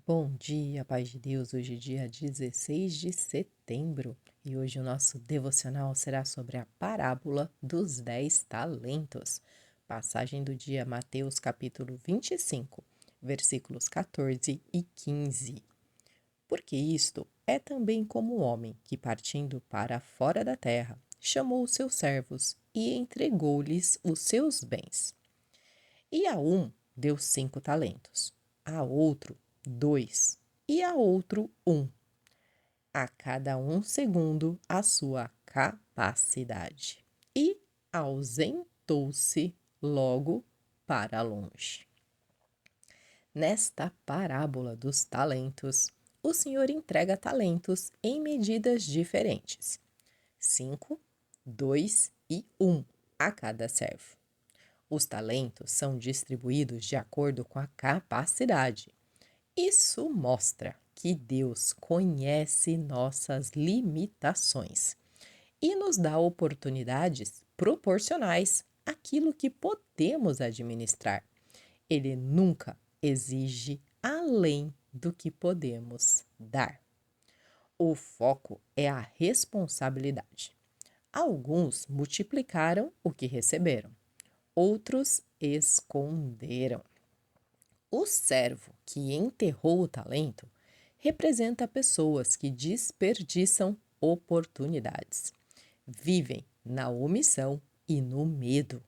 Bom dia, paz de Deus. Hoje é dia 16 de setembro e hoje o nosso devocional será sobre a parábola dos 10 talentos. Passagem do dia Mateus capítulo 25, versículos 14 e 15. Porque isto é também como o homem que, partindo para fora da terra, chamou os seus servos e entregou-lhes os seus bens. E a um deu 5 talentos, a outro 2, e a outro 1, a cada um segundo a sua capacidade. E ausentou-se logo para longe. Nesta parábola dos talentos, o Senhor entrega talentos em medidas diferentes: 5, 2 e 1 a cada servo. Os talentos são distribuídos de acordo com a capacidade. Isso mostra que Deus conhece nossas limitações e nos dá oportunidades proporcionais àquilo que podemos administrar. Ele nunca exige além do que podemos dar. O foco é a responsabilidade. Alguns multiplicaram o que receberam, outros esconderam. O servo que enterrou o talento representa pessoas que desperdiçam oportunidades, vivem na omissão e no medo.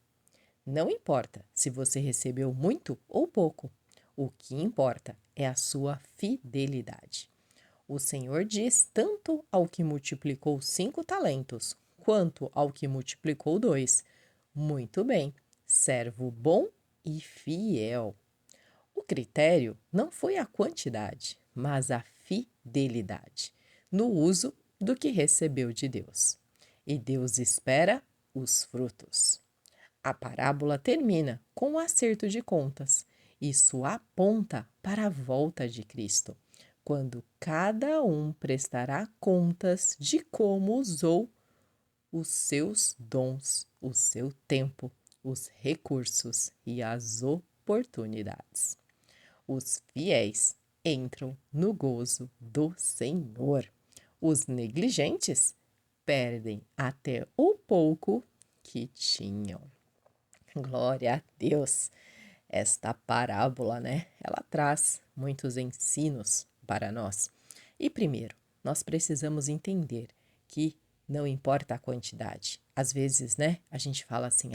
Não importa se você recebeu muito ou pouco, o que importa é a sua fidelidade. O Senhor diz tanto ao que multiplicou 5 talentos, quanto ao que multiplicou 2: muito bem, servo bom e fiel. O critério não foi a quantidade, mas a fidelidade no uso do que recebeu de Deus. E Deus espera os frutos. A parábola termina com o acerto de contas. Isso aponta para a volta de Cristo, quando cada um prestará contas de como usou os seus dons, o seu tempo, os recursos e as oportunidades. Os fiéis entram no gozo do Senhor. Os negligentes perdem até o pouco que tinham. Glória a Deus! Esta parábola, né? Ela traz muitos ensinos para nós. E primeiro, nós precisamos entender que não importa a quantidade. Às vezes, né, a gente fala assim: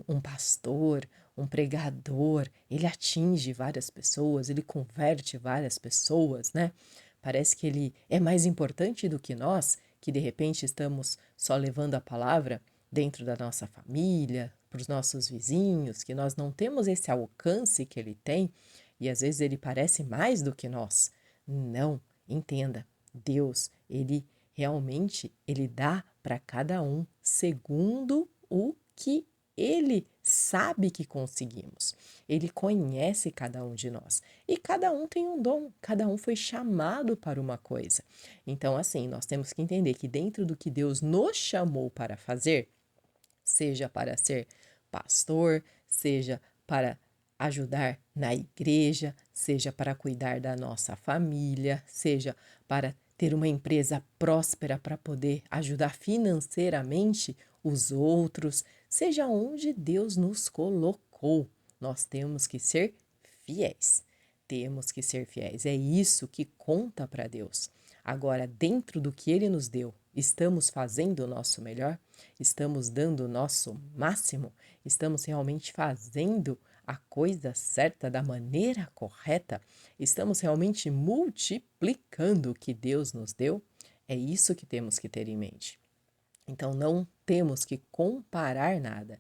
um pastor, um pregador, ele atinge várias pessoas, ele converte várias pessoas, né? Parece que ele é mais importante do que nós, que de repente estamos só levando a palavra dentro da nossa família, para os nossos vizinhos, que nós não temos esse alcance que ele tem e às vezes ele parece mais do que nós. Não, entenda, Deus, ele realmente ele dá para cada um segundo o que ele sabe que conseguimos. Ele conhece cada um de nós. E cada um tem um dom, cada um foi chamado para uma coisa. Então, assim, nós temos que entender que dentro do que Deus nos chamou para fazer, seja para ser pastor, seja para ajudar na igreja, seja para cuidar da nossa família, seja para ter uma empresa próspera para poder ajudar financeiramente os outros, seja onde Deus nos colocou, nós temos que ser fiéis. Temos que ser fiéis. É isso que conta para Deus. Agora, dentro do que Ele nos deu, estamos fazendo o nosso melhor? Estamos dando o nosso máximo? Estamos realmente fazendo a coisa certa da maneira correta? Estamos realmente multiplicando o que Deus nos deu? É isso que temos que ter em mente. Então não temos que comparar nada.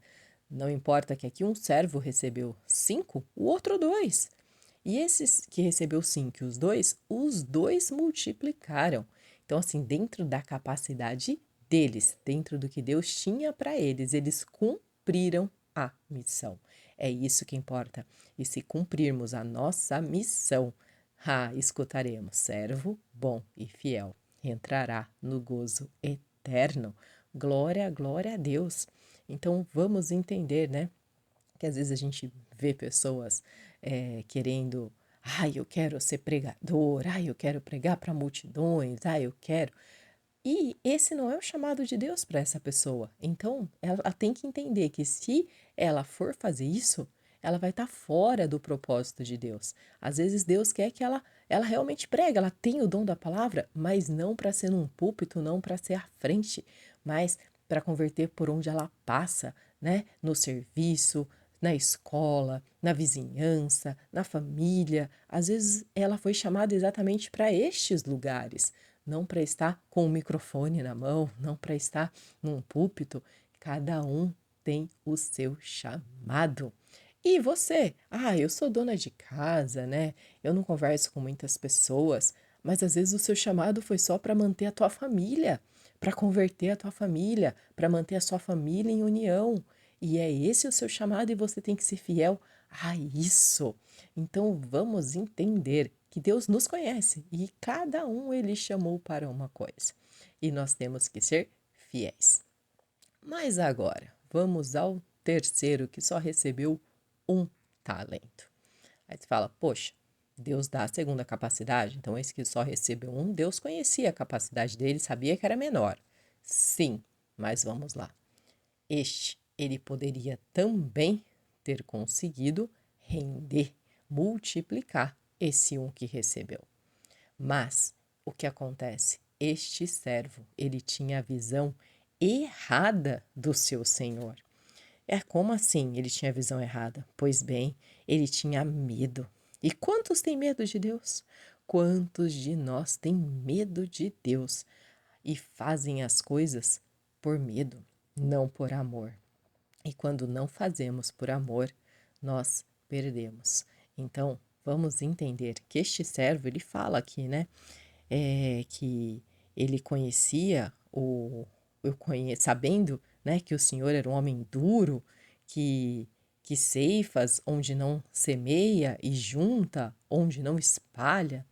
Não importa que aqui um servo recebeu 5, o outro 2. E esses que recebeu 5 e os dois multiplicaram. Então, assim, dentro da capacidade deles, dentro do que Deus tinha para eles, eles cumpriram a missão. É isso que importa. E se cumprirmos a nossa missão, escutaremos: servo bom e fiel entrará no gozo eterno. Glória, glória a Deus. Então, vamos entender, né? Que às vezes a gente vê pessoas querendo Ai, eu quero ser pregador, ai, eu quero pregar para multidões, ai, eu quero. E esse não é o chamado de Deus para essa pessoa. Então, ela tem que entender que se ela for fazer isso, ela vai estar fora do propósito de Deus. Às vezes Deus quer que ela realmente pregue, ela tem o dom da palavra, mas não para ser num púlpito, não para ser à frente, mas para converter por onde ela passa, né? No serviço, na escola, na vizinhança, na família. Às vezes ela foi chamada exatamente para estes lugares, não para estar com o microfone na mão, não para estar num púlpito. Cada um tem o seu chamado. E você? Ah, eu sou dona de casa, né? Eu não converso com muitas pessoas, mas às vezes o seu chamado foi só para manter a tua família, para converter a tua família, para manter a sua família em união. E é esse o seu chamado e você tem que ser fiel a isso. Então vamos entender que Deus nos conhece e cada um ele chamou para uma coisa. E nós temos que ser fiéis. Mas agora, vamos ao terceiro que só recebeu um talento. Aí você fala, poxa, Deus dá a segunda capacidade, então esse que só recebeu um, Deus conhecia a capacidade dele, sabia que era menor. Sim, mas vamos lá. Este, ele poderia também ter conseguido render, multiplicar esse um que recebeu. Mas o que acontece? Este servo, ele tinha a visão errada do seu senhor. É como assim ele tinha a visão errada? Pois bem, ele tinha medo. E quantos têm medo de Deus? Quantos de nós têm medo de Deus e fazem as coisas por medo, não por amor? E quando não fazemos por amor, nós perdemos. Então, vamos entender que este servo, ele fala aqui, né? Que ele conhecia sabendo, né, que o Senhor era um homem duro, que ceifas onde não semeia e junta onde não espalha.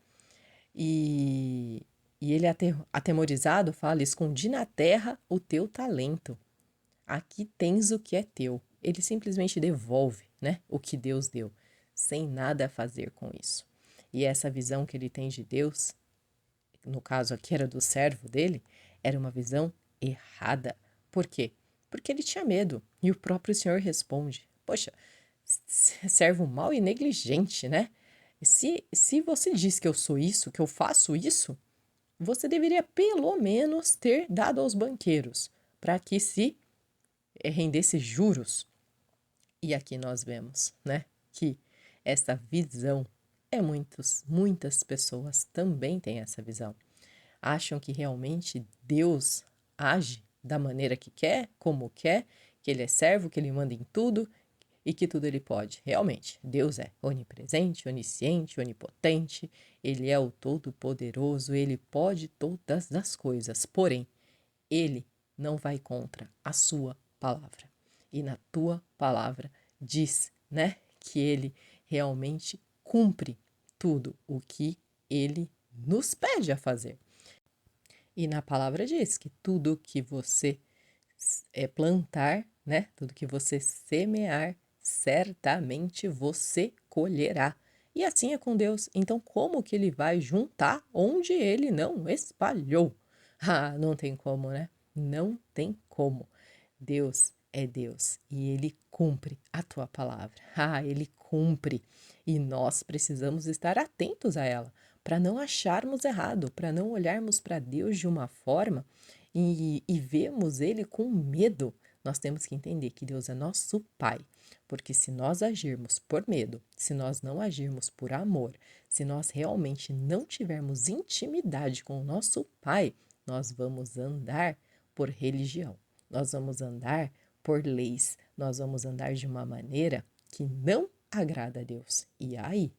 E, e ele atemorizado fala: escondi na terra o teu talento. Aqui tens o que é teu. Ele simplesmente devolve, né, o que Deus deu, sem nada a fazer com isso. E essa visão que ele tem de Deus, no caso aqui era do servo dele, era uma visão errada. Por quê? Porque ele tinha medo. E o próprio Senhor responde: poxa, servo mau e negligente, né? Se você diz que eu sou isso, que eu faço isso, você deveria pelo menos ter dado aos banqueiros, para que se rendesse juros. E aqui nós vemos, né, que essa visão muitas pessoas também têm essa visão. Acham que realmente Deus age da maneira que quer, como quer, que ele é servo, que ele manda em tudo e que tudo ele pode. Realmente, Deus é onipresente, onisciente, onipotente, ele é o todo-poderoso, ele pode todas as coisas. Porém, ele não vai contra a sua palavra. E na tua palavra diz, né, que ele realmente cumpre tudo o que ele nos pede a fazer. E na palavra diz que tudo que você plantar, né, tudo que você semear, certamente você colherá. E assim é com Deus. Então, como que ele vai juntar onde ele não espalhou? Ah, não tem como, né? Não tem como. Deus é Deus e ele cumpre a tua palavra. Ah, ele cumpre. E nós precisamos estar atentos a ela, para não acharmos errado, para não olharmos para Deus de uma forma e vemos ele com medo. Nós temos que entender que Deus é nosso Pai, porque se nós agirmos por medo, se nós não agirmos por amor, se nós realmente não tivermos intimidade com o nosso Pai, nós vamos andar por religião, nós vamos andar por leis, nós vamos andar de uma maneira que não agrada a Deus. E aí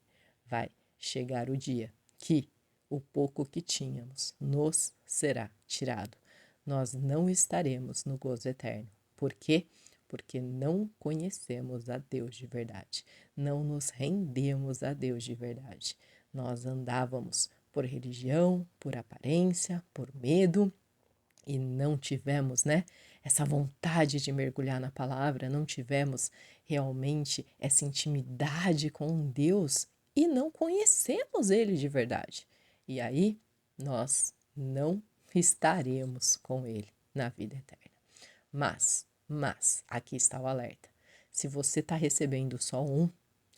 vai chegar o dia que o pouco que tínhamos nos será tirado. Nós não estaremos no gozo eterno. Por quê? Porque não conhecemos a Deus de verdade. Não nos rendemos a Deus de verdade. Nós andávamos por religião, por aparência, por medo e não tivemos, né, essa vontade de mergulhar na palavra, não tivemos realmente essa intimidade com Deus e não conhecemos Ele de verdade. E aí nós não estaremos com Ele na vida eterna. Mas, aqui está o alerta. Se você está recebendo só um,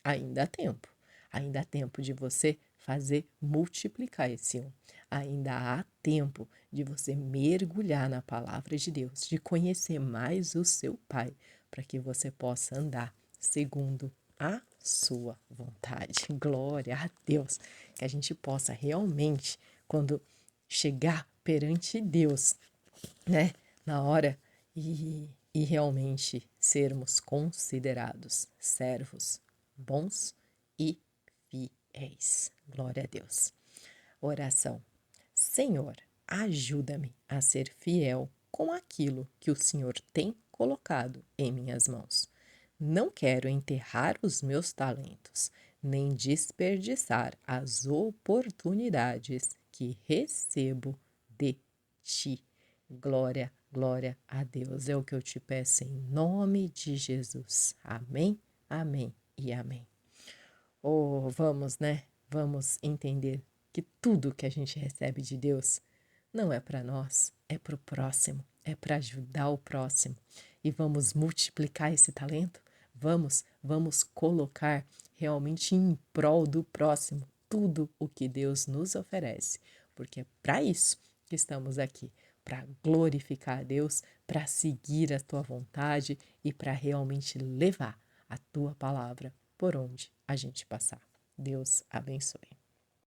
ainda há tempo. Ainda há tempo de você fazer multiplicar esse um. Ainda há tempo de você mergulhar na palavra de Deus, de conhecer mais o seu Pai, para que você possa andar segundo a sua vontade. Glória a Deus. Que a gente possa realmente, quando chegar perante Deus, né, na hora e realmente sermos considerados servos bons e fiéis. Glória a Deus. Oração. Senhor, ajuda-me a ser fiel com aquilo que o Senhor tem colocado em minhas mãos. Não quero enterrar os meus talentos, nem desperdiçar as oportunidades que recebo de ti. Glória, glória a Deus. É o que eu te peço em nome de Jesus. Amém, amém e amém. Oh, vamos, né? Vamos entender que tudo que a gente recebe de Deus não é para nós, é para o próximo, é para ajudar o próximo. E vamos multiplicar esse talento? Vamos colocar realmente em prol do próximo tudo o que Deus nos oferece, porque é para isso que estamos aqui, para glorificar a Deus, para seguir a tua vontade e para realmente levar a tua palavra por onde a gente passar. Deus abençoe.